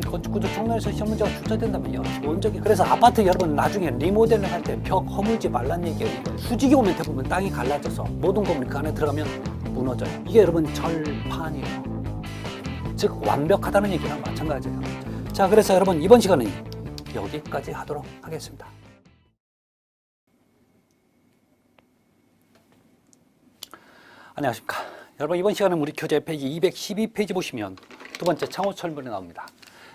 건축구조 측면에서 시험 문제가 출제된다면요. 기본적인 그래서 아파트 여러분 나중에 리모델링 할 때 벽 허물지 말란 얘기예요. 이거. 수직이 오면 대부분 땅이 갈라져서 모든 건물 그 안에 들어가면 무너져요. 이게 여러분 절판이에요. 즉 완벽하다는 얘기랑 마찬가지예요. 자, 그래서 여러분 이번 시간은 여기까지 하도록 하겠습니다. 안녕하십니까. 여러분 이번 시간은 우리 교재 페이지 212페이지 보시면 두 번째 창호 철문이 나옵니다.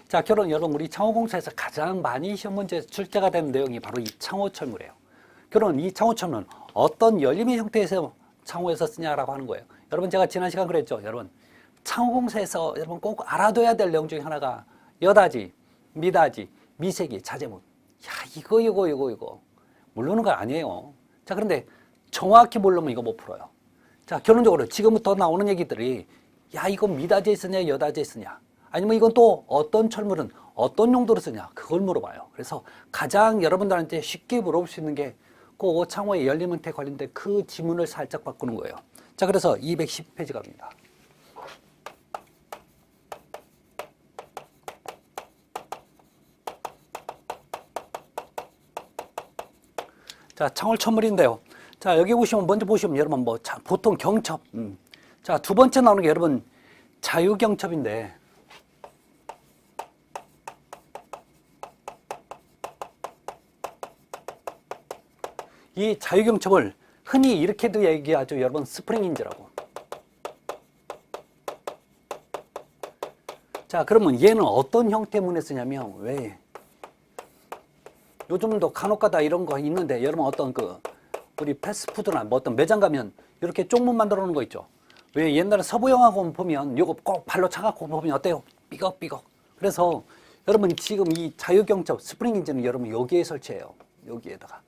자, 결론 여러분 우리 창호공사에서 가장 많이 시험 문제 출제가 되는 내용이 바로 이 창호 철문이에요. 결론 이 창호 철문은 어떤 열림의 형태에서 창호에서 쓰냐라고 하는 거예요. 여러분 제가 지난 시간 그랬죠. 여러분 창호공사에서 여러분 꼭 알아둬야 될 내용 중에 하나가 여다지, 미다지, 미세기, 자재문. 야, 이거 모르는 거 아니에요. 자, 그런데 정확히 모르면 이거 못 풀어요. 자, 결론적으로 지금부터 나오는 얘기들이 야, 이건 미다지에 쓰냐 여다지에 쓰냐, 아니면 이건 또 어떤 철물은 어떤 용도로 쓰냐, 그걸 물어봐요. 그래서 가장 여러분들한테 쉽게 물어볼 수 있는 게 그 창호의 열림 형태 관련된 그 지문을 살짝 바꾸는 거예요. 자, 그래서 210페이지 갑니다. 자, 창호 철물인데요. 자, 여기 보시면 먼저 보시면 여러분 뭐 보통 경첩. 자, 두 번째 나오는 게 여러분 자유경첩인데, 이 자유경첩을 흔히 이렇게도 얘기하죠. 여러분 스프링인지라고. 자, 그러면 얘는 어떤 형태문에 쓰냐면, 왜 요즘도 간혹가다 이런 거 있는데 여러분 어떤 우리 패스트푸드나 뭐 어떤 매장 가면 이렇게 쪽문 만들어 놓은 거 있죠. 왜 옛날에 서부 영화 보면 요거 꼭 발로 차갖고 보면 어때요? 삐걱삐걱. 그래서 여러분 지금 이 자유경첩 스프링 인지는 여러분 여기에 설치해요. 여기에다가.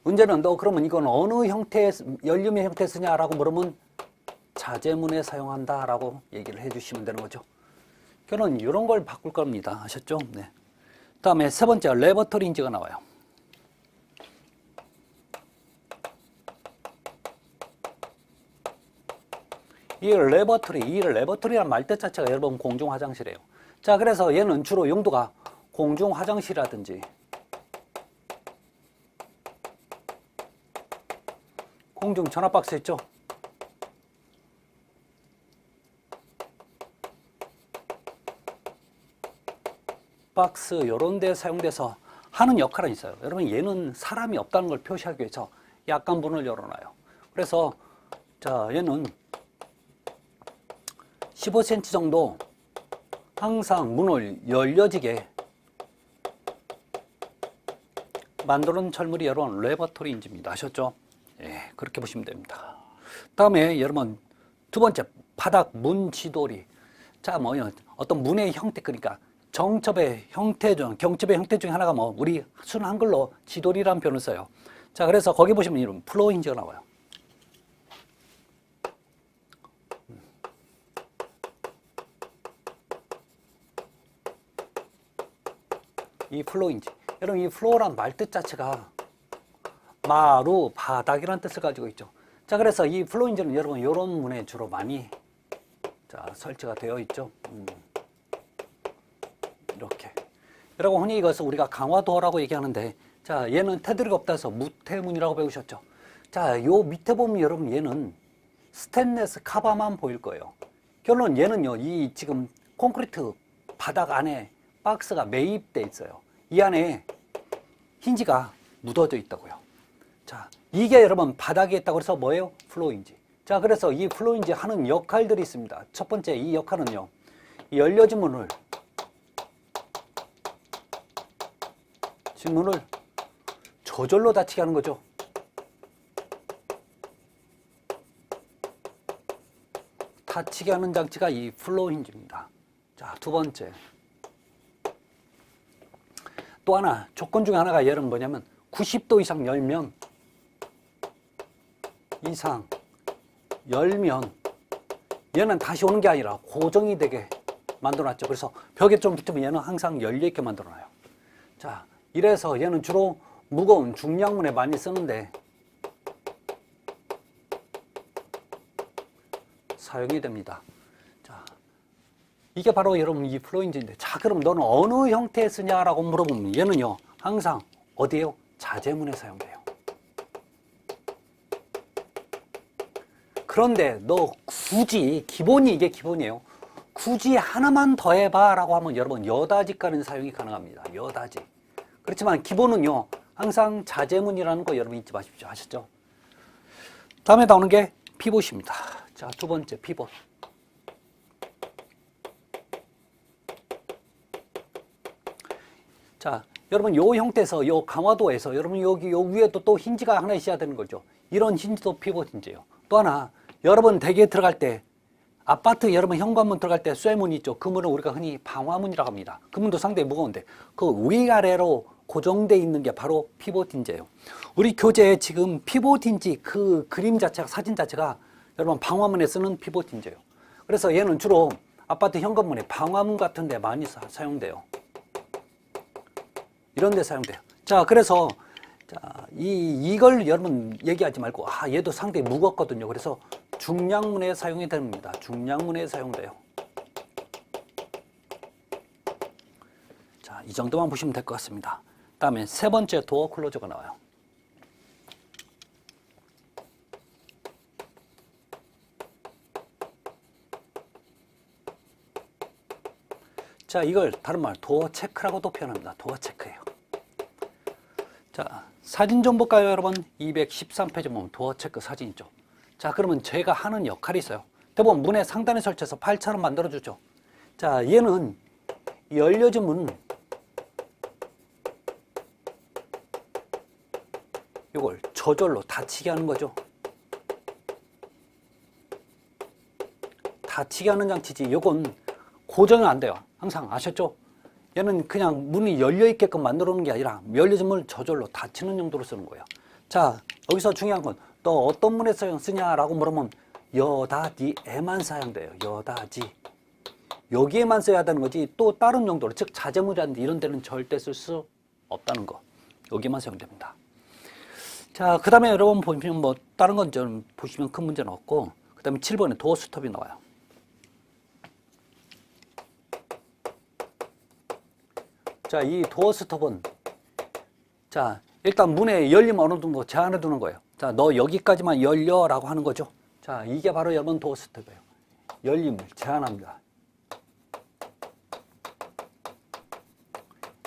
문제는 너 그러면 이건 어느 형태의 열림의 형태에 쓰냐라고 물으면 자재문에 사용한다라고 얘기를 해주시면 되는 거죠. 결론 이런 걸 바꿀 겁니다. 아셨죠? 네. 다음에 세 번째 레버터리 인지가 나와요. 이 레버터리란 말뜻 자체가 여러분 공중 화장실이에요. 자, 그래서 얘는 주로 용도가 공중 화장실이라든지 공중 전화박스 있죠? 박스 이런 데 사용돼서 하는 역할은 있어요. 여러분 얘는 사람이 없다는 걸 표시하기 위해서 약간 문을 열어놔요. 그래서 자, 얘는 15cm 정도 항상 문을 열려지게 만드는 철물이 여러분 레버터리 인지입니다. 아셨죠? 예, 그렇게 보시면 됩니다. 다음에 여러분 두 번째 바닥 문 지도리. 자, 뭐요? 어떤 문의 형태, 그러니까 경첩의 형태 중에 하나가 뭐 우리 순 한글로 지도리라는 표현을 써요. 자, 그래서 거기 보시면 이런 플로어 힌지가 나와요. 이 플로어 힌지. 여러분 이 플로어란 말뜻 자체가 마루, 바닥이라는 뜻을 가지고 있죠. 자, 그래서 이 플로어 힌지는 여러분 이런 문에 주로 많이 설치가 되어 있죠. 이렇게. 여러분 흔히 이것을 우리가 강화도어라고 얘기하는데, 자, 얘는 테두리가 없다 해서 무테문이라고 배우셨죠. 자, 요 밑에 보면 여러분 얘는 스테인레스 카바만 보일 거예요. 결론 얘는요, 이 지금 콘크리트 바닥 안에 박스가 매입돼 있어요. 이 안에 힌지가 묻어져 있다고요. 자, 이게 여러분 바닥에 있다고 해서 뭐예요? 플로어인지. 자, 그래서 이 플로어인지 하는 역할들이 있습니다. 첫 번째 이 역할은요, 이 열려진 문을 저절로 닫히게 하는 거죠. 닫히게 하는 장치가 이 플로어 힌지입니다. 자, 두 번째. 또 하나, 조건 중에 하나가 얘는 뭐냐면 90도 이상 열면 얘는 다시 오는 게 아니라 고정이 되게 만들어놨죠. 그래서 벽에 좀 붙으면 얘는 항상 열려있게 만들어놔요. 자, 이래서 얘는 주로 무거운 중량문에 많이 쓰는데, 사용이 됩니다. 자, 이게 바로 여러분 이 플로인지인데, 자, 그럼 너는 어느 형태에 쓰냐라고 물어보면 얘는요, 항상 어디에요? 자재문에 사용돼요. 그런데 너 굳이, 기본이 이게 기본이에요. 굳이 하나만 더 해봐라고 하면 여러분 여다지가는 사용이 가능합니다. 여다지. 그렇지만 기본은요, 항상 자재문이라는 거 여러분 잊지 마십시오. 아셨죠? 다음에 나오는 게 피봇입니다. 자, 두 번째 피봇. 자, 여러분 요 형태에서 요 강화도에서 여러분 여기 요 위에도 또 힌지가 하나 있어야 되는 거죠. 이런 힌지도 피봇 힌지예요. 또 하나, 여러분 댁에 들어갈 때, 아파트 여러분 현관문 들어갈 때 쇠문 있죠. 그 문을 우리가 흔히 방화문이라고 합니다. 그 문도 상당히 무거운데 그 위아래로 고정되어 있는 게 바로 피봇 힌지예요. 우리 교재에 지금 피봇 힌지 그 그림 자체가, 사진 자체가 여러분 방화문에 쓰는 피봇 힌지예요. 그래서 얘는 주로 아파트 현관문에 방화문 같은 데 많이 사용돼요. 이런 데 사용돼요. 자, 그래서 자, 이걸 여러분 얘기하지 말고, 아, 얘도 상당히 무겁거든요. 그래서 중량문에 사용이 됩니다. 중량문에 사용돼요. 자, 이 정도만 보시면 될 것 같습니다. 다음에 세 번째 도어 클로저가 나와요. 자, 이걸 다른 말 도어 체크라고도 표현합니다. 도어 체크예요. 자, 사진 좀 볼까요, 여러분? 213페이지 보면 도어 체크 사진 있죠. 자, 그러면 제가 하는 역할이 있어요. 대부분 문의 상단에 설치해서 파일처럼 만들어주죠. 자, 얘는 열려진 문, 이걸 저절로 닫히게 하는 거죠. 닫히게 하는 장치지, 요건 고정이 안 돼요. 항상 아셨죠? 얘는 그냥 문이 열려있게끔 만들어 놓은 게 아니라 열려진 문을 저절로 닫히는 용도로 쓰는 거예요. 자, 여기서 중요한 건 또 어떤 문에 쓰냐라고 물으면 여다지에만 사용돼요. 여다지. 여기에만 써야 되는 거지 또 다른 용도로, 즉 자재문이라든지 이런 데는 절대 쓸 수 없다는 거. 여기만 사용됩니다. 자, 그 다음에 여러분 보시면 뭐 다른 건 좀 보시면 큰 문제는 없고, 그 다음에 7번에 도어 스톱이 나와요. 자, 이 도어 스톱은, 자, 일단 문의 열림 어느 정도 제한해 두는 거예요. 자, 너 여기까지만 열려라고 하는 거죠. 자, 이게 바로 여러분 도어 스톱이에요. 열림을 제한합니다.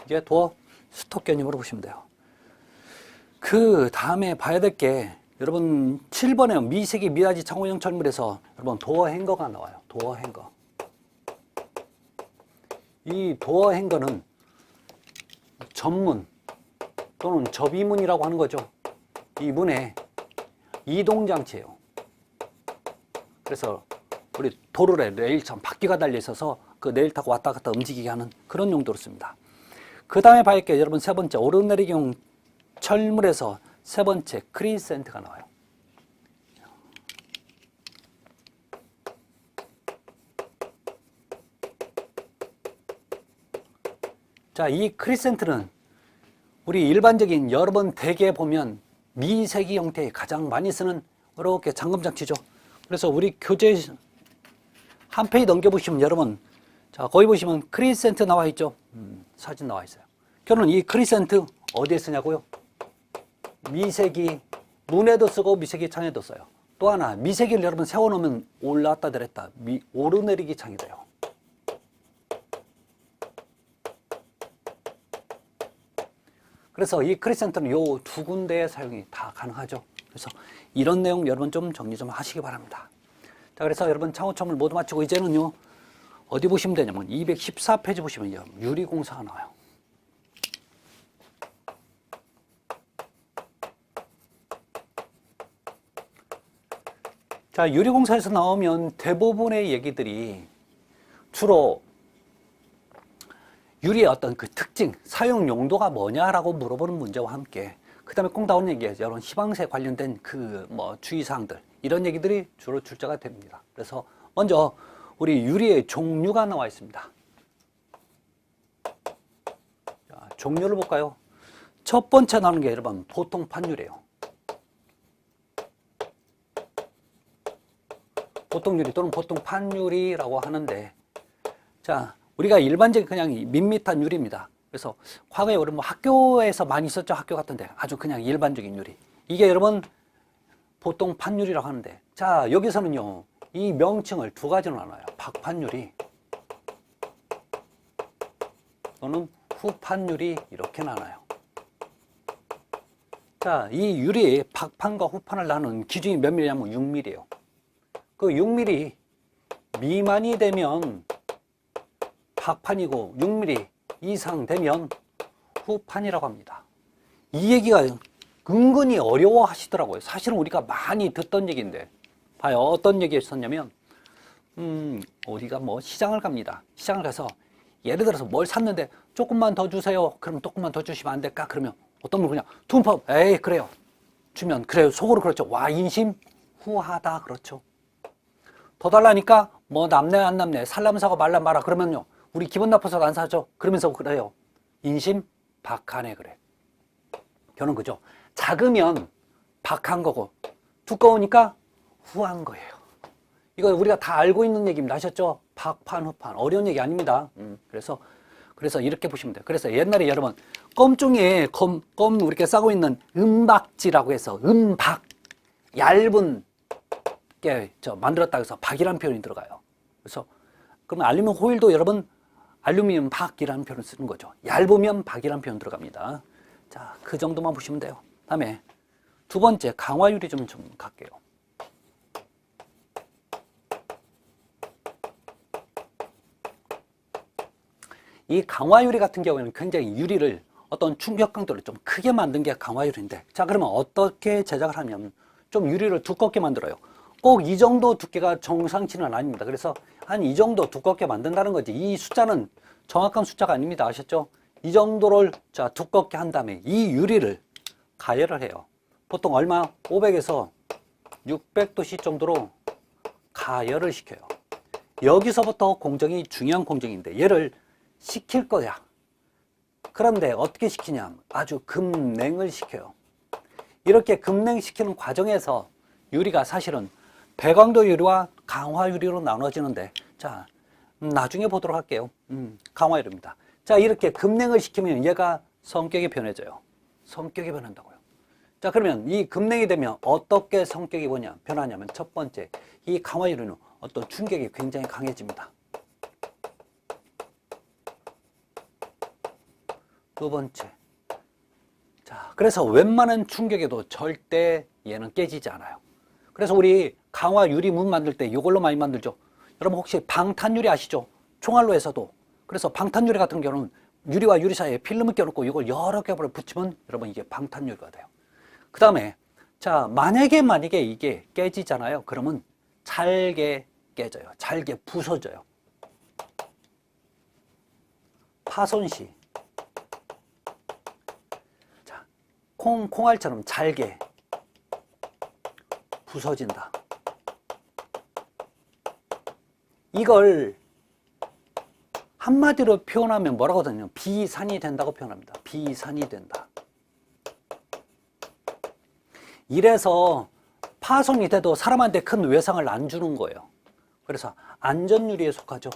이게 도어 스톱 개념으로 보시면 돼요. 그 다음에 봐야 될 게, 여러분 7번에 미세기 미닫이 창호형 철물에서 여러분 도어 행거가 나와요. 도어 행거. 이 도어 행거는 전문 또는 접이문이라고 하는 거죠. 이 문에 이동장치예요. 그래서 우리 도로에 레일처럼 바퀴가 달려 있어서 그 레일 타고 왔다 갔다 움직이게 하는 그런 용도로 씁니다. 그 다음에 봐야 할 게 여러분 세 번째 오르내리기용 철물에서 세 번째 크리센트가 나와요. 자, 이 크리센트는 우리 일반적인 여러분 댁에 보면 미세기 형태의 가장 많이 쓰는 이렇게 잠금장치죠. 그래서 우리 교재 한 페이지 넘겨보시면 여러분, 자, 거기 보시면 크리센트 나와 있죠. 사진 나와 있어요. 결론 이 크리센트 어디에 쓰냐고요? 미세기 문에도 쓰고 미세기 창에도 써요. 또 하나, 미세기를 여러분 세워놓으면 올라왔다 내렸다 오르내리기 창이 돼요. 그래서 이 크리센트는 요 두 군데의 사용이 다 가능하죠. 그래서 이런 내용 여러분 좀 정리 좀 하시기 바랍니다. 자, 그래서 여러분 창호철물 모두 마치고 이제는요, 어디 보시면 되냐면 214페이지 보시면 유리공사가 나와요. 자, 유리공사에서 나오면 대부분의 얘기들이 주로 유리의 어떤 그 특징, 사용 용도가 뭐냐라고 물어보는 문제와 함께, 그 다음에 꼭 나오는 얘기예요. 여러분 희망세 관련된 그 뭐 주의사항들, 이런 얘기들이 주로 출제가 됩니다. 그래서 먼저 우리 유리의 종류가 나와 있습니다. 자, 종류를 볼까요? 첫 번째 나오는 게 여러분 보통판 유리예요. 보통 유리 또는 보통 판유리라고 하는데, 자, 우리가 일반적인 그냥 밋밋한 유리입니다. 그래서 과거에 우리 뭐 학교에서 많이 있었죠. 학교 같은데 아주 그냥 일반적인 유리. 이게 여러분 보통 판유리라고 하는데, 자, 여기서는요 이 명칭을 두 가지로 나눠요. 박판유리 또는 후판유리 이렇게 나눠요. 자, 이 유리 박판과 후판을 나누는 기준이 몇 밀리냐면 6mm예요. 그 6mm 미만이 되면 박판이고 6mm 이상 되면 후판이라고 합니다. 이 얘기가 은근히 어려워 하시더라고요. 사실은 우리가 많이 듣던 얘기인데, 봐요. 어떤 얘기 했었냐면, 우리가 뭐 시장을 갑니다. 시장을 가서 예를 들어서 뭘 샀는데 조금만 더 주세요. 그러면 조금만 더 주시면 안 될까? 그러면 어떤 분 그냥 둔법, 에이, 그래요. 주면, 그래요. 속으로 그렇죠. 와, 인심 후하다. 그렇죠. 더 달라니까 뭐 남네 안 남네 살라면 사고 말라면 마라. 그러면요 우리 기분 나빠서 안 사죠. 그러면서 그래요. 인심 박하네. 그래. 저는 그죠. 작으면 박한 거고 두꺼우니까 후한 거예요. 이거 우리가 다 알고 있는 얘기입니다. 아셨죠? 박판 후판 어려운 얘기 아닙니다. 그래서 이렇게 보시면 돼요. 그래서 옛날에 여러분 껌종이에 껌 이렇게 싸고 있는 은박지라고 해서 은박 얇은 게 만들었다고 해서 박이라는 표현이 들어가요. 그래서 그럼 알루미늄 호일도 여러분 알루미늄 박이라는 표현을 쓰는 거죠. 얇으면 박이라는 표현 들어갑니다. 자, 그 정도만 보시면 돼요. 다음에 두 번째 강화유리 좀 갈게요. 이 강화유리 같은 경우에는 굉장히 유리를 어떤 충격 강도를 좀 크게 만든 게 강화유리인데, 자, 그러면 어떻게 제작을 하면 좀 유리를 두껍게 만들어요. 꼭 이 정도 두께가 정상치는 아닙니다. 그래서 한 이 정도 두껍게 만든다는 거지. 이 숫자는 정확한 숫자가 아닙니다. 아셨죠? 이 정도를 자 두껍게 한 다음에 이 유리를 가열을 해요. 보통 얼마? 500에서 600도씨 정도로 가열을 시켜요. 여기서부터 공정이 중요한 공정인데 얘를 식힐 거야. 그런데 어떻게 식히냐? 아주 급냉을 시켜요. 이렇게 급냉시키는 과정에서 유리가 사실은 배광도 유리와 강화 유리로 나눠지는데, 자, 나중에 보도록 할게요. 강화 유리입니다. 자, 이렇게 급냉을 시키면 얘가 성격이 변해져요. 성격이 변한다고요. 자, 그러면 이 급냉이 되면 어떻게 성격이 변하냐면 첫 번째, 이 강화 유리는 어떤 충격이 굉장히 강해집니다. 두 번째, 자, 그래서 웬만한 충격에도 절대 얘는 깨지지 않아요. 그래서 우리 강화 유리 문 만들 때 이걸로 많이 만들죠. 여러분 혹시 방탄유리 아시죠? 총알로 해서도. 그래서 방탄유리 같은 경우는 유리와 유리 사이에 필름을 껴놓고 이걸 여러 겹을 붙이면 여러분 이게 방탄유리가 돼요. 그 다음에 자, 만약에 이게 깨지잖아요. 그러면 잘게 깨져요. 잘게 부서져요. 파손 시, 자, 콩알처럼 잘게 부서진다. 이걸 한마디로 표현하면 뭐라고 하거든요? 비산이 된다고 표현합니다. 비산이 된다. 이래서 파손이 돼도 사람한테 큰 외상을 안 주는 거예요. 그래서 안전유리에 속하죠.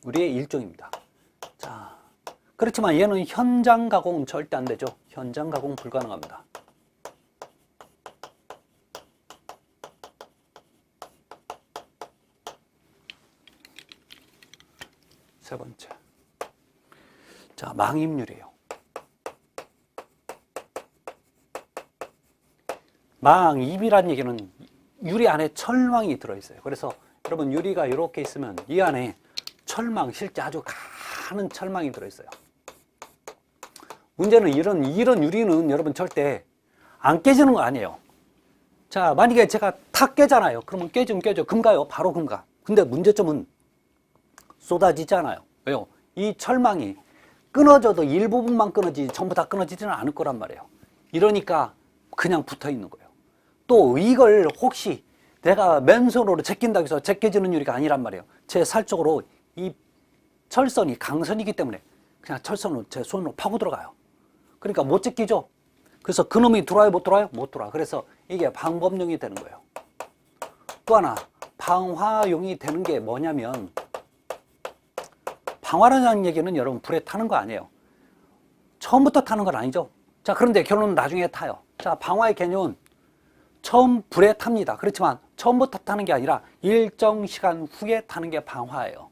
유리의 일종입니다. 자, 그렇지만 얘는 현장 가공은 절대 안 되죠. 현장 가공 불가능합니다. 세 번째, 자, 망입유리예요. 망입이라는 얘기는 유리 안에 철망이 들어있어요. 그래서 여러분 유리가 이렇게 있으면 이 안에 철망, 실제 아주 가는 철망이 들어있어요. 문제는 이런 유리는 여러분 절대 안 깨지는 거 아니에요. 자, 만약에 제가 탁 깨잖아요. 그러면 깨지면 깨져. 금가요. 바로 금가. 근데 문제점은 쏟아지지 않아요. 왜요? 이 철망이 끊어져도 일부분만 끊어지지 전부 다 끊어지지는 않을 거란 말이에요. 이러니까 그냥 붙어 있는 거예요. 또 이걸 혹시 내가 맨손으로 제낀다고 해서 제껴지는 유리가 아니란 말이에요. 제 살 쪽으로 이 철선이 강선이기 때문에 그냥 철선으로 제 손으로 파고 들어가요. 그러니까 못 제끼죠. 그래서 그놈이 들어와요? 못 들어와요? 못 들어와. 그래서 이게 방법용이 되는 거예요. 또 하나 방화용이 되는 게 뭐냐면, 방화라는 얘기는 여러분 불에 타는 거 아니에요. 처음부터 타는 건 아니죠. 자, 그런데 결론은 나중에 타요. 자, 방화의 개념은 처음 불에 탑니다. 그렇지만 처음부터 타는 게 아니라 일정 시간 후에 타는 게 방화예요.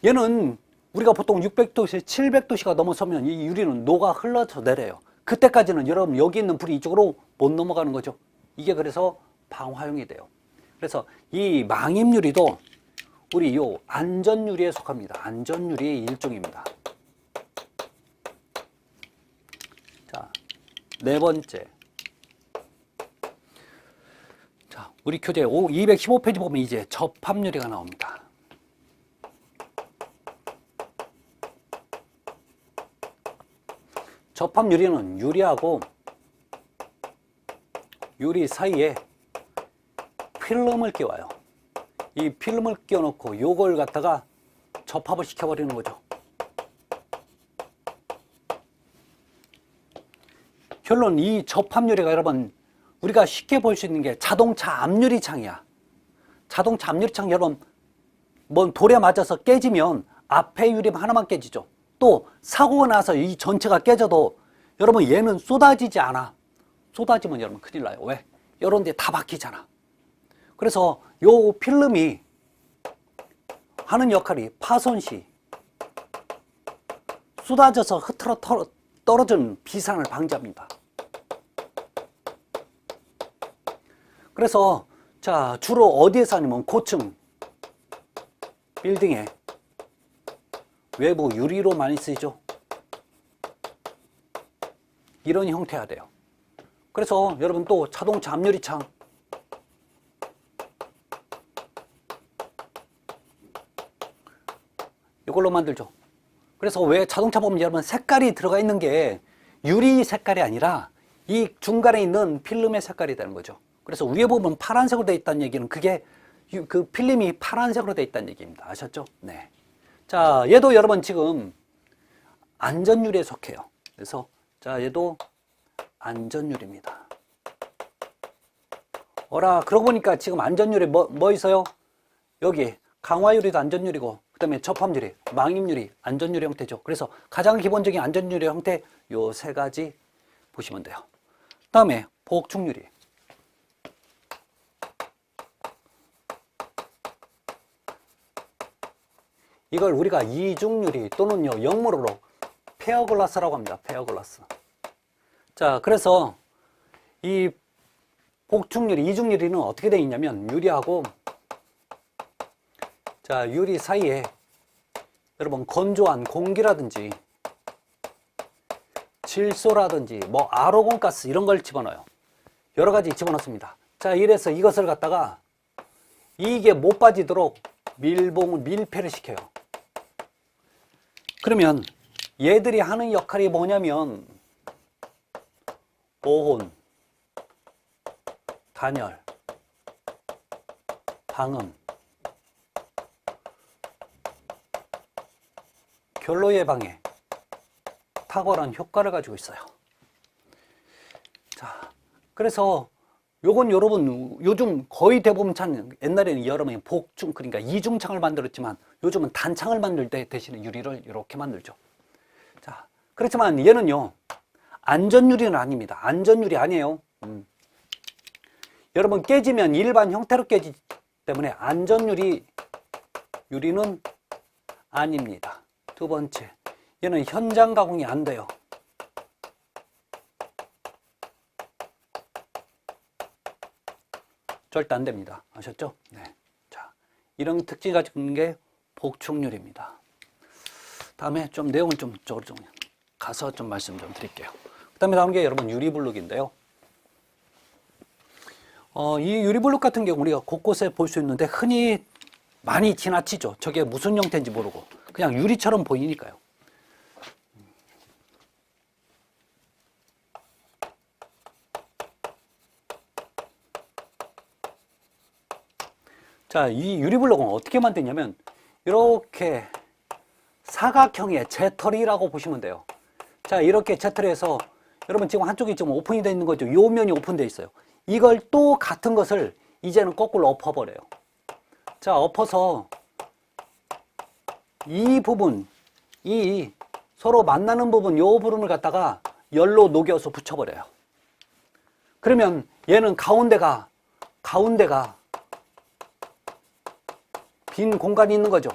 얘는 우리가 보통 600도씨, 700도씨가 넘어서면 이 유리는 녹아 흘러서 내려요. 그때까지는 여러분 여기 있는 불이 이쪽으로 못 넘어가는 거죠. 이게 그래서 방화용이 돼요. 그래서 이 망임유리도 우리 요 안전유리에 속합니다. 안전유리의 일종입니다. 자, 네 번째. 자, 우리 교재 215페이지 보면 이제 접합유리가 나옵니다. 접합유리는 유리하고 유리 사이에 필름을 끼워요. 이 필름을 끼워놓고 요걸 갖다가 접합을 시켜버리는 거죠. 결론, 이 접합유리가 여러분 우리가 쉽게 볼 수 있는 게 자동차 앞유리창이야. 자동차 앞유리창 여러분 뭐 돌에 맞아서 깨지면 앞에 유리 하나만 깨지죠. 또 사고가 나서 이 전체가 깨져도 여러분 얘는 쏟아지지 않아. 쏟아지면 여러분 큰일 나요. 왜? 이런 데 다 박히잖아. 그래서 요 필름이 하는 역할이 파손 시 쏟아져서 흐트러 떨어지는 비산을 방지합니다. 그래서 자, 주로 어디에서 하냐면 고층 빌딩에 외부 유리로 많이 쓰이죠. 이런 형태가 돼요. 그래서 여러분 또 자동차 앞유리창 이걸로 만들죠. 그래서 왜 자동차 보면 여러분 색깔이 들어가 있는 게 유리 색깔이 아니라 이 중간에 있는 필름의 색깔이 되는 거죠. 그래서 위에 보면 파란색으로 되어 있다는 얘기는 그게 그 필름이 파란색으로 되어 있다는 얘기입니다. 아셨죠? 네. 자, 얘도 여러분 지금 안전유리에 속해요. 그래서 자, 얘도 안전유리입니다. 그러고 보니까 지금 안전유리 뭐 있어요? 여기 강화유리도 안전유리고, 그 다음에 접합유리, 망임유리, 안전유리 형태죠. 그래서 가장 기본적인 안전유리 형태 요 세 가지 보시면 돼요. 그 다음에 복층유리. 이걸 우리가 이중유리 또는요 영문으로 페어글라스라고 합니다. 페어글라스. 자, 그래서 이 복층유리, 이중유리는 어떻게 되어 있냐면 유리하고 자, 유리 사이에 여러분 건조한 공기라든지 질소라든지 뭐 아르곤가스 이런 걸 집어넣어요. 여러 가지 집어넣습니다. 자, 이래서 이것을 갖다가 이게 못 빠지도록 밀폐를 시켜요. 그러면 얘들이 하는 역할이 뭐냐면 보온, 단열, 방음, 결로 예방에 탁월한 효과를 가지고 있어요. 자, 그래서 요건 여러분 요즘 거의 대부분 창, 옛날에는 여러분이 복중 그러니까 이중창을 만들었지만 요즘은 단창을 만들 때 대신에 유리를 이렇게 만들죠. 자, 그렇지만 얘는요 안전유리는 아닙니다. 안전유리 아니에요. 여러분 깨지면 일반 형태로 깨지기 때문에 안전유리 유리는 아닙니다. 두 번째, 얘는 현장 가공이 안 돼요. 절대 안 됩니다. 아셨죠? 네. 자, 이런 특징 가지고 있는 게 복층유리입니다. 다음에 좀 내용을 좀 가서 좀 말씀 좀 드릴게요. 그 다음에 다음 게 여러분 유리블록인데요. 이 유리블록 같은 경우 우리가 곳곳에 볼 수 있는데 흔히 많이 지나치죠. 저게 무슨 형태인지 모르고 그냥 유리처럼 보이니까요. 자, 이 유리블록은 어떻게 만드냐면 이렇게 사각형의 재떨이라고 보시면 돼요. 자, 이렇게 재떨이해서 여러분 지금 한쪽이 지금 오픈이 되어 있는 거죠. 요 면이 오픈되어 있어요. 이걸 또 같은 것을 이제는 거꾸로 엎어버려요. 자, 엎어서 이 부분, 이 서로 만나는 부분, 요 부분을 갖다가 열로 녹여서 붙여버려요. 그러면 얘는 가운데가 빈 공간이 있는 거죠.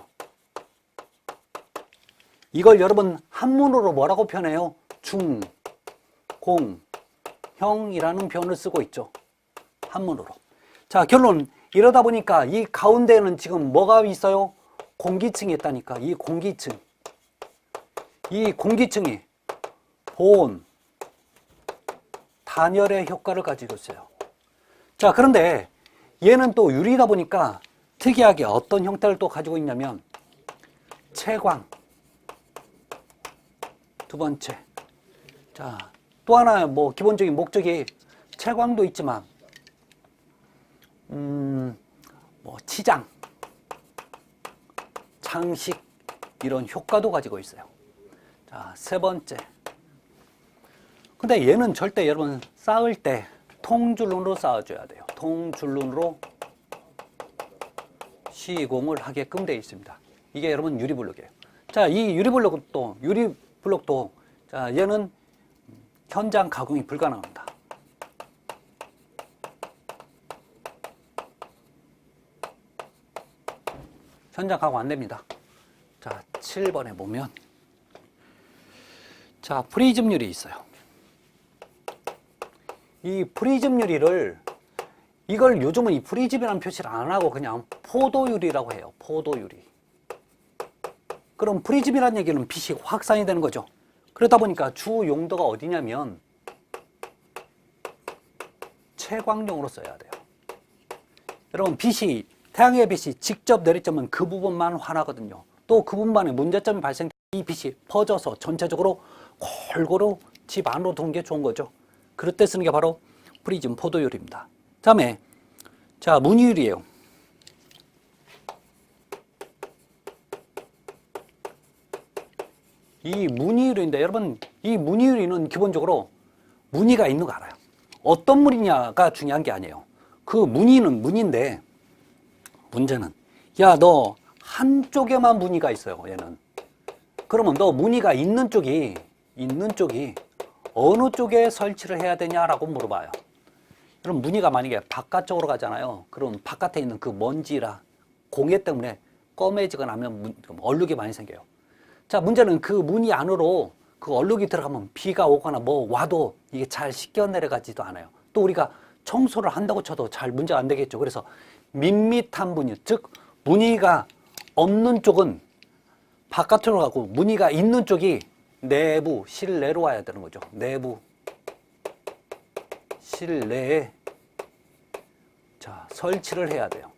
이걸 여러분 한문으로 뭐라고 표현해요? 중, 공, 형이라는 표현을 쓰고 있죠. 한문으로. 자, 결론. 이러다 보니까 이 가운데는 지금 뭐가 있어요? 공기층이 있다니까. 이 공기층이 보온, 단열의 효과를 가지고 있어요. 자, 그런데 얘는 또 유리다 보니까 특이하게 어떤 형태를 또 가지고 있냐면 채광. 두 번째. 자, 또 하나 뭐 기본적인 목적이 채광도 있지만 뭐 치장, 장식 이런 효과도 가지고 있어요. 자, 세 번째. 근데 얘는 절대 여러분 쌓을 때 통줄눈으로 쌓아줘야 돼요. 통줄눈으로 시공을 하게끔 되어 있습니다. 이게 여러분 유리블록이에요. 자, 이 유리블록도 자, 얘는 현장 가공이 불가능합니다. 현장 가공 안 됩니다. 자, 7번에 보면 자, 프리즘 유리 있어요. 이 프리즘 유리를 이걸 요즘은 이 프리즘이라는 표시를 안 하고 그냥 포도유리라고 해요. 포도유리. 그럼 프리즘이라는 얘기는 빛이 확산이 되는 거죠. 그러다 보니까 주 용도가 어디냐면 채광용으로 써야 돼요. 여러분 빛이 태양의 빛이 직접 내리쬐면 그 부분만 환하거든요. 또 그 부분만에 문제점이 발생돼 이 빛이 퍼져서 전체적으로 골고루 집 안으로 도는 게 좋은 거죠. 그럴 때 쓰는 게 바로 프리즘 포도유리입니다. 다음에 자, 무늬유리예요. 이 무늬유리인데 여러분 이 무늬유리는 기본적으로 무늬가 있는 거 알아요. 어떤 무늬냐가 중요한 게 아니에요. 그 무늬는 무늬인데 문제는 야, 너 한쪽에만 무늬가 있어요. 얘는. 그러면 너 무늬가 있는 쪽이 어느 쪽에 설치를 해야 되냐라고 물어봐요. 그럼 무늬가 만약에 바깥쪽으로 가잖아요. 그럼 바깥에 있는 그 먼지라 공해 때문에 검해지거나 하면 얼룩이 많이 생겨요. 자, 문제는 그 무늬 안으로 그 얼룩이 들어가면 비가 오거나 뭐 와도 이게 잘 씻겨 내려가지도 않아요. 또 우리가 청소를 한다고 쳐도 잘 문제가 안 되겠죠. 그래서 밋밋한 무늬, 즉 무늬가 없는 쪽은 바깥으로 가고 무늬가 있는 쪽이 내부, 실내로 와야 되는 거죠. 내부, 실내에 자, 설치를 해야 돼요.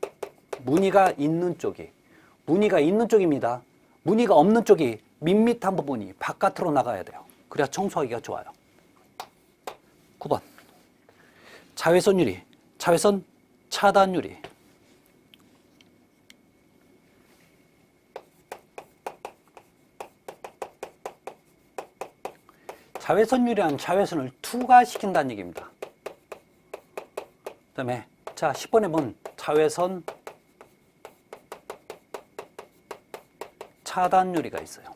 무늬가 있는 쪽입니다. 무늬가 없는 쪽이 밋밋한 부분이 바깥으로 나가야 돼요. 그래야 청소하기가 좋아요. 9번. 자외선 유리, 자외선 차단 유리. 자외선 유리는 자외선을 투과시킨다는 얘기입니다. 그 다음에 자, 10번에 보면 자외선 차단 유리가 있어요.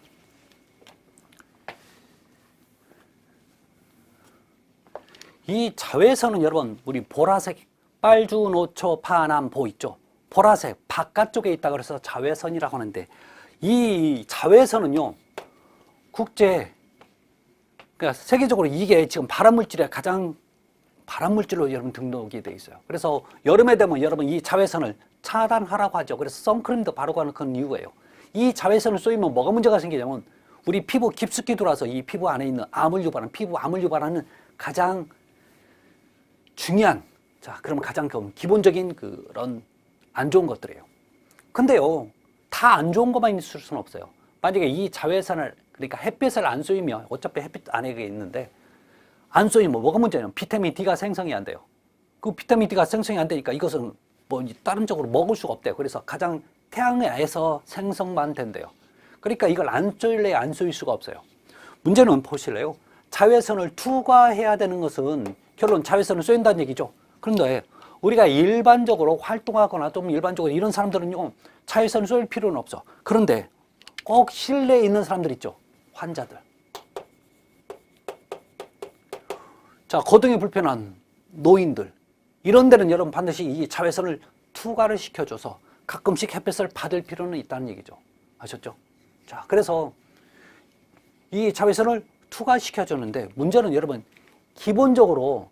이 자외선은 여러분 우리 보라색 빨주노초 파남보 있죠. 보라색 바깥쪽에 있다 그래서 자외선이라고 하는데 이 자외선은요 그러니까 세계적으로 이게 지금 발암물질의 가장 발암물질로 여러분 등록이 돼 있어요. 그래서 여름에 되면 여러분 이 자외선을 차단하라고 하죠. 그래서 선크림도 바르고 하는 그런 이유예요. 이 자외선을 쏘이면 뭐가 문제가 생기냐면 우리 피부 깊숙이 들어와서 이 피부 안에 있는 암을 유발하는 피부 암을 유발하는 가장 중요한 그럼 가장 기본적인 그런 안 좋은 것들이에요. 근데요 다 안 좋은 것만 있을 수는 없어요. 만약에 이 자외선을 그러니까 햇빛을 안 쏘이면 어차피 햇빛 안에 있는데 안 쏘이면 뭐가 문제냐면 비타민 D가 생성이 안 돼요. 그 비타민 D가 생성이 안 되니까 이것은 뭐 다른 쪽으로 먹을 수가 없대요. 그래서 가장 태양에서 생성만 된대요. 그러니까 이걸 안 쏘일래 안 쏘일 수가 없어요. 문제는 보실래요? 자외선을 투과해야 되는 것은 결론 자외선을 쏘인다는 얘기죠. 그런데 우리가 일반적으로 활동하거나 좀 일반적으로 이런 사람들은요, 자외선을 쏠 필요는 없어. 그런데 꼭 실내에 있는 사람들 있죠. 환자들. 자, 거동이 불편한 노인들. 이런 데는 여러분 반드시 이 자외선을 투과를 시켜줘서 가끔씩 햇볕을 받을 필요는 있다는 얘기죠. 아셨죠? 자, 그래서 이 자외선을 투과시켜주는데 문제는 여러분, 기본적으로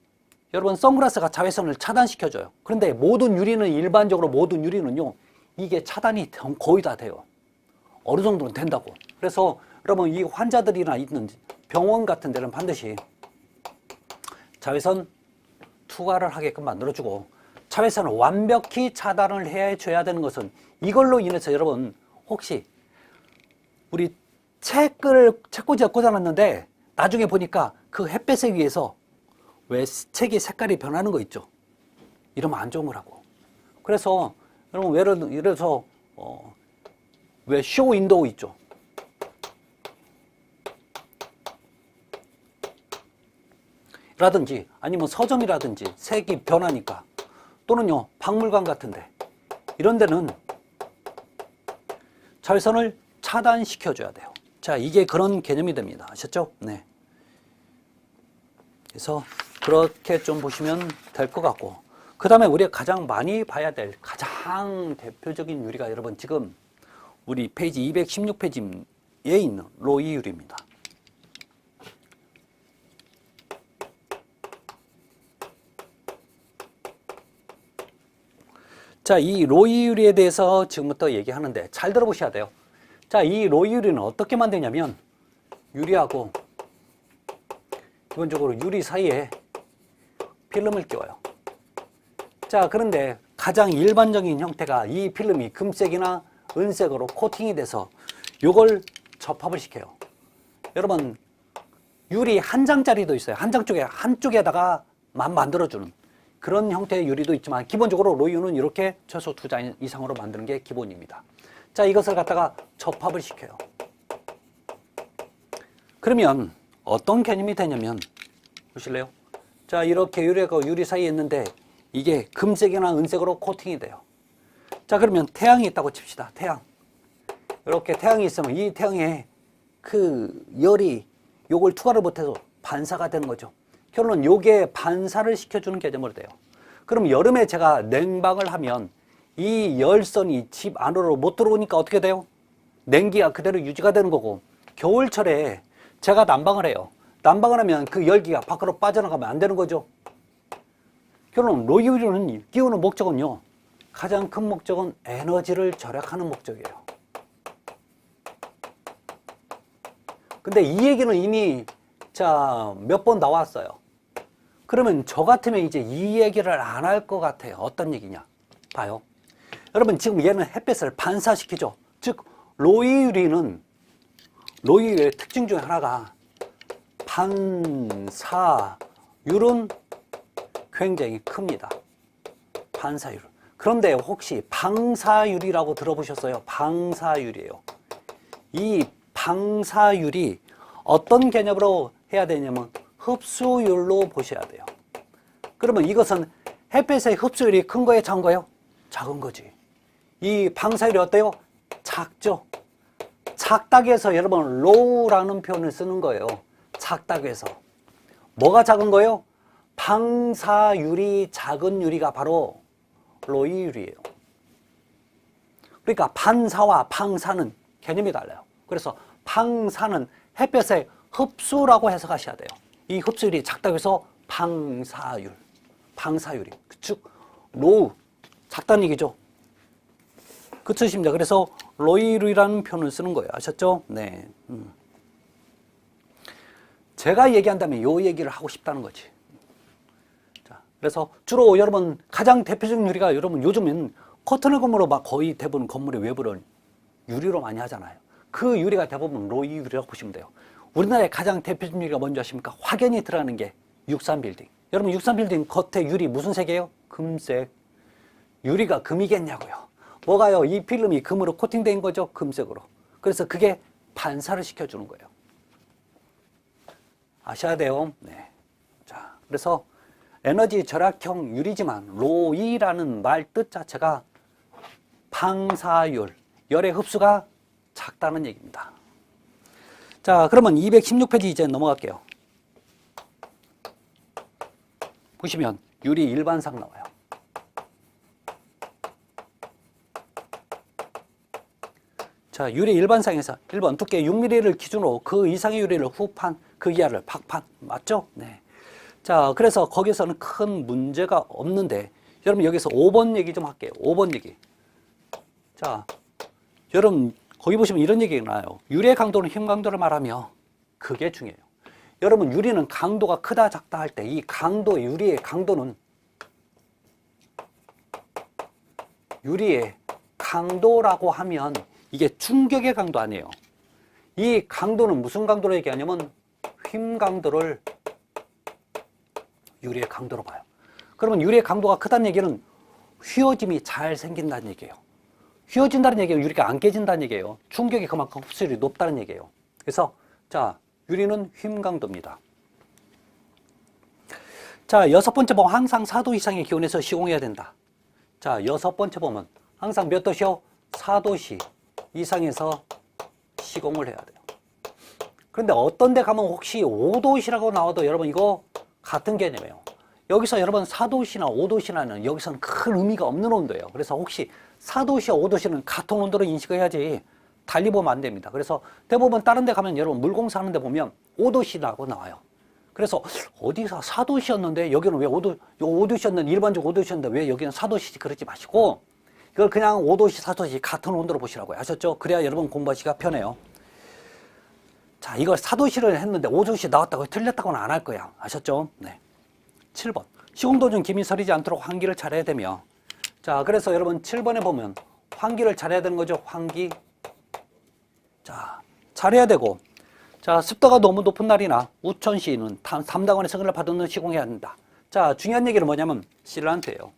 여러분 선글라스가 자외선을 차단시켜줘요. 그런데 모든 유리는 일반적으로 모든 유리는요, 이게 차단이 거의 다 돼요. 어느 정도는 된다고. 그래서 여러분 이 환자들이나 있는 병원 같은 데는 반드시 자외선 투과를 하게끔 만들어주고, 자외선을 완벽히 차단을 해줘야 되는 것은 이걸로 인해서 여러분 혹시 우리 책꽂이가 꽂아놨는데 나중에 보니까 그 햇볕에 의해서 왜 책이 색깔이 변하는 거 있죠. 이러면 안 좋은 거라고. 그래서 여러분 예를 들어서 왜 쇼 윈도우 있죠. 라든지 아니면 서점이라든지 색이 변하니까, 또는요 박물관 같은데 이런 데는 자외선을 차단시켜줘야 돼요. 자, 이게 그런 개념이 됩니다. 아셨죠? 네. 그래서 그렇게 좀 보시면 될 것 같고, 그 다음에 우리가 가장 많이 봐야 될 가장 대표적인 유리가 여러분 지금 우리 페이지 216페이지에 있는 로이 유리입니다. 자, 이 로이 유리에 대해서 지금부터 얘기하는데 잘 들어보셔야 돼요. 자, 이 로이 유리는 어떻게 만드냐면 유리하고 기본적으로 유리 사이에 필름을 끼워요. 자, 그런데 가장 일반적인 형태가 이 필름이 금색이나 은색으로 코팅이 돼서 요걸 접합을 시켜요. 여러분 유리 한 장짜리도 있어요. 한 장 쪽에 한쪽에다가 만들어주는 그런 형태의 유리도 있지만, 기본적으로 로이유는 이렇게 최소 2장 이상으로 만드는 게 기본입니다. 자, 이것을 갖다가 접합을 시켜요. 그러면 어떤 개념이 되냐면, 보실래요? 자, 이렇게 유리가 유리 사이에 있는데 이게 금색이나 은색으로 코팅이 돼요. 자, 그러면 태양이 있다고 칩시다. 태양. 이렇게 태양이 있으면 이 태양에 그 열이 요걸 투과를 못해서 반사가 되는 거죠. 결론은 요게 반사를 시켜주는 개념으로 돼요. 그럼 여름에 제가 냉방을 하면 이 열선이 집 안으로 못 들어오니까 어떻게 돼요? 냉기가 그대로 유지가 되는 거고, 겨울철에 제가 난방을 해요. 난방을 하면 그 열기가 밖으로 빠져나가면 안 되는 거죠. 결론은 로이유리는 끼우는 목적은요, 가장 큰 목적은 에너지를 절약하는 목적이에요. 근데 이 얘기는 이미 몇 번 나왔어요. 그러면 저 같으면 이제 이 얘기를 안 할 것 같아요. 어떤 얘기냐? 봐요. 여러분 지금 얘는 햇볕을 반사시키죠. 즉 로이유리의 특징 중에 하나가 반사율은 굉장히 큽니다. 반사율. 그런데 혹시 방사율이라고 들어보셨어요? 방사율이에요. 이 방사율이 어떤 개념으로 해야 되냐면 흡수율로 보셔야 돼요. 그러면 이것은 햇빛의 흡수율이 큰 거예요? 작은 거예요? 작은 거지. 이 방사율이 어때요? 작죠. 작다고 해서 여러분 low라는 표현을 쓰는 거예요. 작다고 해서. 뭐가 작은 거예요? 방사율이 작은 유리가 바로 로이유리예요. 그러니까 반사와 방사는 개념이 달라요. 그래서 방사는 햇볕의 흡수라고 해석하셔야 돼요. 이 흡수율이 작다고 해서 방사율이 즉 로우, 작다는 얘기죠. 그 뜻입니다. 그래서 로이유리라는 표현을 쓰는 거예요. 아셨죠? 네. 제가 얘기한다면 요 얘기를 하고 싶다는 거지. 자, 그래서 주로 여러분 가장 대표적인 유리가, 여러분 요즘은 커튼을 건물로 막 거의 대부분 건물의 외부를 유리로 많이 하잖아요. 그 유리가 대부분 로이유리라고 보시면 돼요. 우리나라의 가장 대표적인 유리가 뭔지 아십니까? 확연히 들어가는 게 63빌딩. 여러분 63빌딩 겉에 유리 무슨 색이에요? 금색. 유리가 금이겠냐고요. 뭐가요? 이 필름이 금으로 코팅된 거죠. 금색으로. 그래서 그게 반사를 시켜주는 거예요. 아셔야 돼요. 네. 자, 그래서 에너지 절약형 유리지만 로이라는 말 뜻 자체가 방사율, 열의 흡수가 작다는 얘기입니다. 자, 그러면 216페이지 이제 넘어갈게요. 보시면 유리 일반상 나와요. 자, 유리 일반상에서 1번 두께 6mm를 기준으로 그 이상의 유리를 후판, 그 이하를 박판. 맞죠? 네. 자, 그래서 거기서는 큰 문제가 없는데 여러분 여기서 5번 얘기 좀 할게요. 5번 얘기. 자, 여러분 거기 보시면 이런 얘기가 나와요. 유리의 강도는 힘 강도를 말하며 그게 중요해요. 여러분 유리는 강도가 크다 작다 할 때 이 강도, 유리의 강도는 유리의 강도라고 하면 이게 충격의 강도 아니에요. 이 강도는 무슨 강도로 얘기하냐면 힘 강도를 유리의 강도로 봐요. 그러면 유리의 강도가 크다는 얘기는 휘어짐이 잘 생긴다는 얘기예요. 휘어진다는 얘기는 유리가 안 깨진다는 얘기예요. 충격이 그만큼 흡수율이 높다는 얘기예요. 그래서 자, 유리는 힘 강도입니다. 자, 6번째 보면 항상 4도 이상의 기온에서 시공해야 된다. 자, 6번째 보면 항상 몇 도시요? 4도씨 이상에서 시공을 해야 돼요. 그런데 어떤 데 가면 혹시 5도씨라고 나와도 여러분 이거 같은 개념이에요. 여기서 여러분 4도씨나 5도씨라는 여기서는 큰 의미가 없는 온도예요. 그래서 혹시 4도씨와 5도씨는 같은 온도로 인식해야지 달리 보면 안 됩니다. 그래서 대부분 다른 데 가면 여러분 물공사 하는 데 보면 5도씨라고 나와요. 그래서 어디서 4도씨였는데 여기는 왜 5도씨였는데 일반적 5도씨였는데 왜 여기는 4도씨 그러지 마시고 이걸 그냥 5도씨, 4도씨 같은 온도로 보시라고요. 아셨죠? 그래야 여러분 공부하시기가 편해요. 자, 이걸 4도씨를 했는데 5도씨 나왔다고 틀렸다고는 안 할 거야. 아셨죠? 네. 7번. 시공 도중 김이 서리지 않도록 환기를 잘해야 되며. 자, 그래서 여러분 7번에 보면 환기를 잘해야 되는 거죠. 환기. 자, 잘해야 되고. 자, 습도가 너무 높은 날이나 우천시는 담당원의 승인을 받은 후 시공해야 한다. 자, 중요한 얘기는 뭐냐면 실란트예요.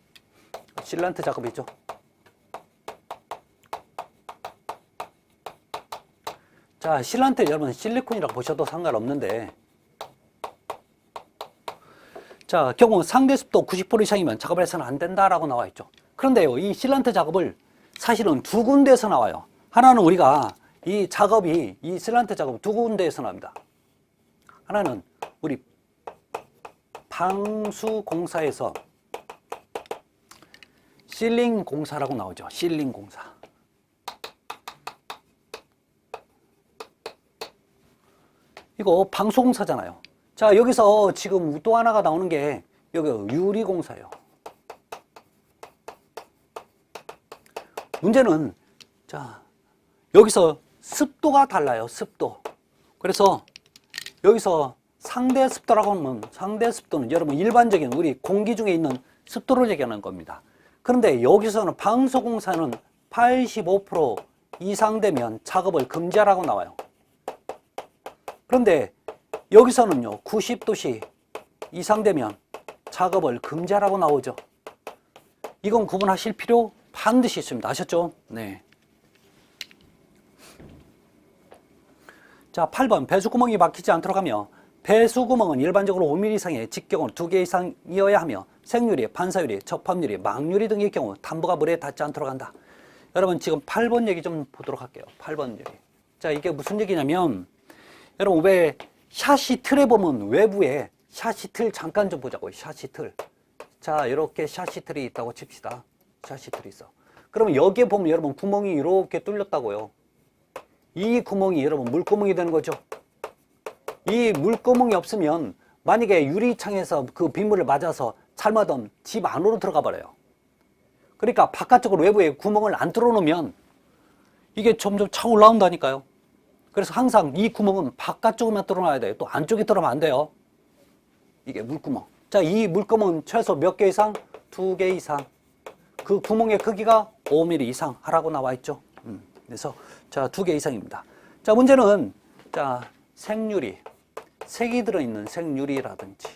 실란트 작업이죠. 자, 실란트 여러분 실리콘이라고 보셔도 상관없는데 자, 경우 상대 습도 90% 이상이면 작업을 해서는 안 된다라고 나와 있죠. 그런데요, 이 실란트 작업을 사실은 두 군데에서 나와요. 하나는 우리가 이 작업이, 이 실란트 작업 두 군데에서 나옵니다. 하나는 우리 방수공사에서 실링 공사라고 나오죠. 실링 공사. 이거 방수공사잖아요. 자, 여기서 지금 또 하나가 나오는 게 여기 유리공사예요. 문제는 자, 여기서 습도가 달라요. 습도. 그래서 여기서 상대 습도라고 하면 상대 습도는 여러분 일반적인 우리 공기 중에 있는 습도를 얘기하는 겁니다. 그런데 여기서는 방수공사는 85% 이상 되면 작업을 금지하라고 나와요. 그런데 여기서는요 90도씨 이상 되면 작업을 금지하라고 나오죠. 이건 구분하실 필요 반드시 있습니다. 아셨죠? 네. 자, 8번 배수구멍이 막히지 않도록 하며 배수구멍은 일반적으로 5mm 이상의 직경으로 2개 이상이어야 하며 생유리, 반사유리, 접합유리, 망유리 등의 경우 담보가 물에 닿지 않도록 한다. 여러분 지금 8번 얘기 좀 보도록 할게요. 8번 얘기. 자, 이게 무슨 얘기냐면 여러분 왜 샤시 틀에 보면 외부에 샤시 틀 잠깐 좀 보자고요. 샤시 틀. 자, 이렇게 샤시 틀이 있다고 칩시다. 샤시 틀이 있어. 그러면 여기에 보면 여러분 구멍이 이렇게 뚫렸다고요. 이 구멍이 여러분 물구멍이 되는 거죠. 이 물구멍이 없으면 만약에 유리창에서 그 빗물을 맞아서 잘못하면 집 안으로 들어가 버려요. 그러니까 바깥쪽으로 외부에 구멍을 안 뚫어 놓으면 이게 점점 차 올라온다니까요. 그래서 항상 이 구멍은 바깥쪽으로만 뚫어놔야 돼요. 또 안쪽에 뚫으면 안 돼요. 이게 물구멍. 자, 이 물구멍은 최소 몇 개 이상? 2개 이상. 그 구멍의 크기가 5mm 이상 하라고 나와 있죠. 그래서 자, 2개 이상입니다. 자, 문제는 자, 생유리, 색이 들어있는 생유리라든지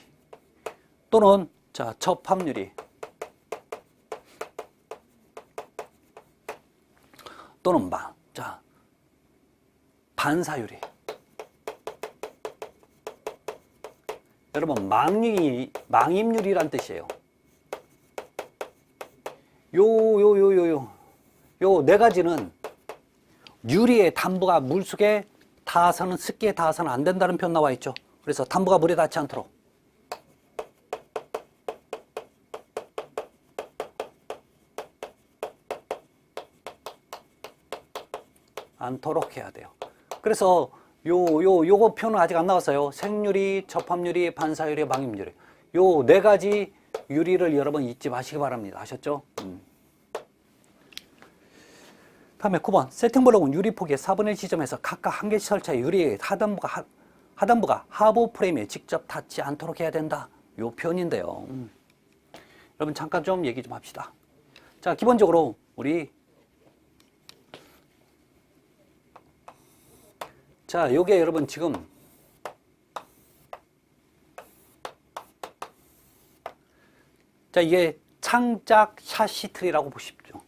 또는 자, 접합유리 또는 자, 반사유리 여러분 망임유리란 뜻이에요. 요 네 가지는 유리의 담부가 물속에 닿아서는 습기에 닿아서는 안 된다는 표현 나와 있죠. 그래서 담부가 물에 닿지 않도록 해야 돼요. 그래서 요거 표현은 아직 안 나왔어요. 생유리, 접합유리, 반사유리, 망임유리. 요 네 가지 유리를 여러분 잊지 마시기 바랍니다. 아셨죠? 다음에 9번 세팅블록은 유리폭의 4분의 1 지점에서 각각 한 개씩 설치해 유리의 하단부가 하부 프레임에 직접 닿지 않도록 해야 된다. 요 표현인데요. 여러분 잠깐 좀 얘기 좀 합시다. 자, 기본적으로 우리 자, 요게 여러분 지금 자, 이게 창작 샤시틀이라고 보십시오.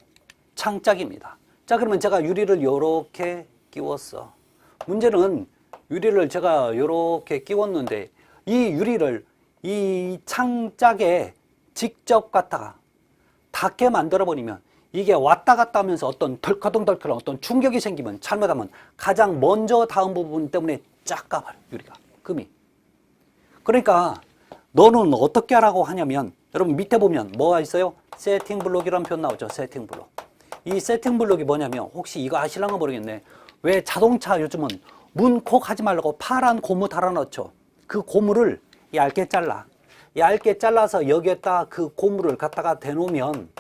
창작입니다. 자, 그러면 제가 유리를 요렇게 끼웠어. 문제는 유리를 제가 요렇게 끼웠는데 이 유리를 이 창작에 직접 갖다가 닿게 만들어 버리면 이게 왔다 갔다 하면서 어떤 덜커덩덜커덩 어떤 충격이 생기면 잘못하면 가장 먼저 닿은 부분 때문에 쫙 가버려 유리가 금이. 그러니까 너는 어떻게 하라고 하냐면 여러분 밑에 보면 뭐가 있어요? 세팅 블록이라는 표현 나오죠. 세팅 블록. 이 세팅 블록이 뭐냐면 혹시 이거 아실랑가 모르겠네. 왜 자동차 요즘은 문콕 하지 말라고 파란 고무 달아넣죠. 그 고무를 얇게 잘라. 얇게 잘라서 여기에다 그 고무를 갖다가 대놓으면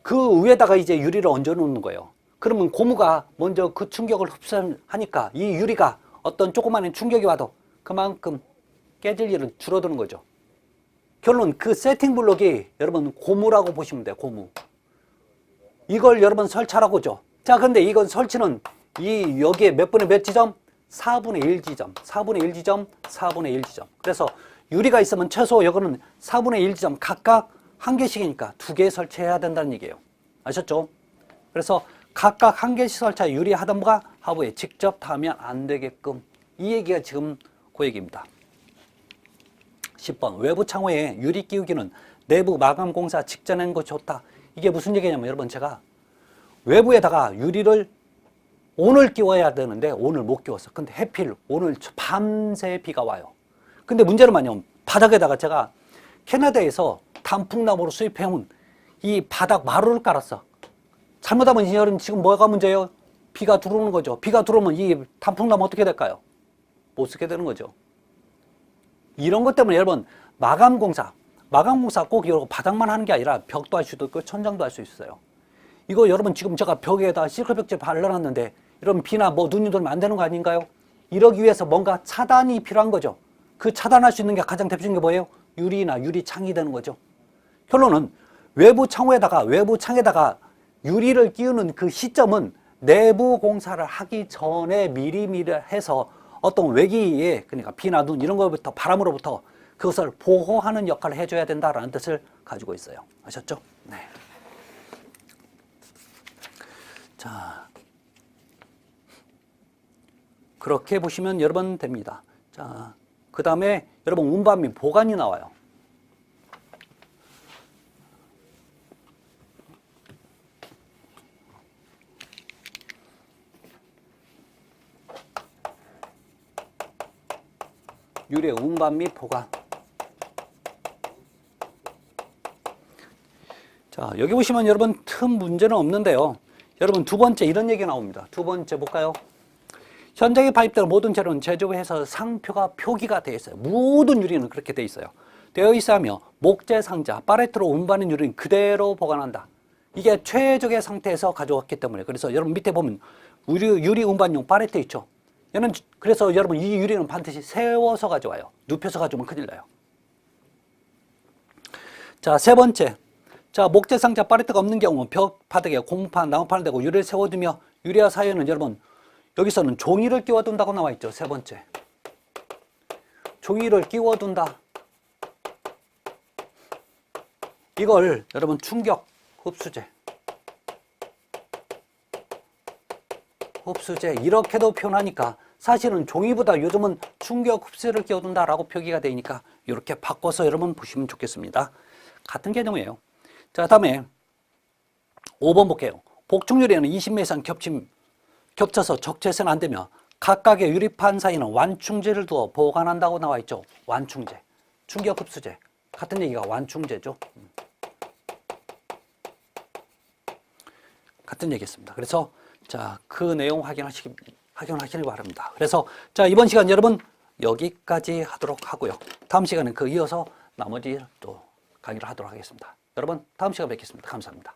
그 위에다가 이제 유리를 얹어 놓는 거예요. 그러면 고무가 먼저 그 충격을 흡수하니까 이 유리가 어떤 조그마한 충격이 와도 그만큼 깨질 일은 줄어드는 거죠. 결론 그 세팅 블록이 여러분 고무라고 보시면 돼요. 고무. 이걸 여러분 설치하라고죠. 자, 근데 이건 설치는 이 여기에 몇 분의 몇 지점? 4분의 1 지점, 4분의 1 지점, 4분의 1 지점. 그래서 유리가 있으면 최소 이거는 4분의 1 지점 각각 한 개씩이니까 두 개 설치해야 된다는 얘기예요. 아셨죠? 그래서 각각 한 개씩 설치해 유리 하단부가 하부에 직접 닿으면 안 되게끔 이 얘기가 지금 그 얘기입니다. 10번 외부 창호에 유리 끼우기는 내부 마감 공사 직전에 하는 것이 좋다. 이게 무슨 얘기냐면 여러분 제가 외부에다가 유리를 오늘 끼워야 되는데 오늘 못 끼웠어. 근데 해필 오늘 밤새 비가 와요. 근데 문제는 뭐냐면 바닥에다가 제가 캐나다에서 단풍나무로 수입해온 이 바닥 마루를 깔았어. 잘못하면 이날은 지금 뭐가 문제예요? 비가 들어오는 거죠. 비가 들어오면 이 단풍나무 어떻게 될까요? 못 쓰게 되는 거죠. 이런 것 때문에 여러분 마감공사 꼭 이러고 바닥만 하는 게 아니라 벽도 할 수도 있고 천장도 할 수 있어요. 이거 여러분 지금 제가 벽에다 시클벽지 발라놨는데 여러분 비나 뭐 눈이 들면 안 되는 거 아닌가요? 이러기 위해서 뭔가 차단이 필요한 거죠. 그 차단할 수 있는 게 가장 대표적인 게 뭐예요? 유리나 유리창이 되는 거죠. 결론은 외부 창에다가 유리를 끼우는 그 시점은 내부 공사를 하기 전에 미리미리 해서 어떤 외기에 그러니까 비나 눈 이런 것부터 바람으로부터 그것을 보호하는 역할을 해줘야 된다라는 뜻을 가지고 있어요. 아셨죠? 네. 자, 그렇게 보시면 여러분 됩니다. 자, 그 다음에 여러분 운반 및 보관이 나와요. 유리의 운반 및 보관. 자, 여기 보시면 여러분 큰 문제는 없는데요. 여러분 두 번째 이런 얘기 나옵니다. 두 번째 볼까요? 현장에 발입되는 모든 재료는 제조해서 상표가 표기가 되어 있어요. 모든 유리는 그렇게 되어 있어요. 되어 있으며 목재 상자, 파레트로 운반한 유리는 그대로 보관한다. 이게 최적의 상태에서 가져왔기 때문에. 그래서 여러분 밑에 보면 유리 운반용 파레트 있죠. 얘는 그래서 여러분 이 유리는 반드시 세워서 가져와요. 눕혀서 가져오면 큰일 나요. 자, 세 번째. 자, 목재 상자 파레트가 없는 경우는 벽 바닥에 고무판, 나무판을 대고 유리를 세워두며 유리와 사이에는 여러분 여기서는 종이를 끼워둔다고 나와 있죠. 세 번째. 종이를 끼워둔다. 이걸 여러분 충격 흡수제 이렇게도 표현하니까 사실은 종이보다 요즘은 충격 흡수를 끼워둔다라고 표기가 되니까 이렇게 바꿔서 여러분 보시면 좋겠습니다. 같은 개념이에요. 자, 다음에 5번 볼게요. 복충유리에는 20매 이상 겹쳐서 적재세는 안 되며 각각의 유리판 사이는 완충제를 두어 보관한다고 나와 있죠. 완충제, 충격 흡수제. 같은 얘기가 완충제죠. 같은 얘기했습니다. 그래서 자, 그 내용 확인하시기 바랍니다. 그래서 자, 이번 시간 여러분 여기까지 하도록 하고요. 다음 시간은 그 이어서 나머지 또 강의를 하도록 하겠습니다. 여러분 다음 시간 뵙겠습니다. 감사합니다.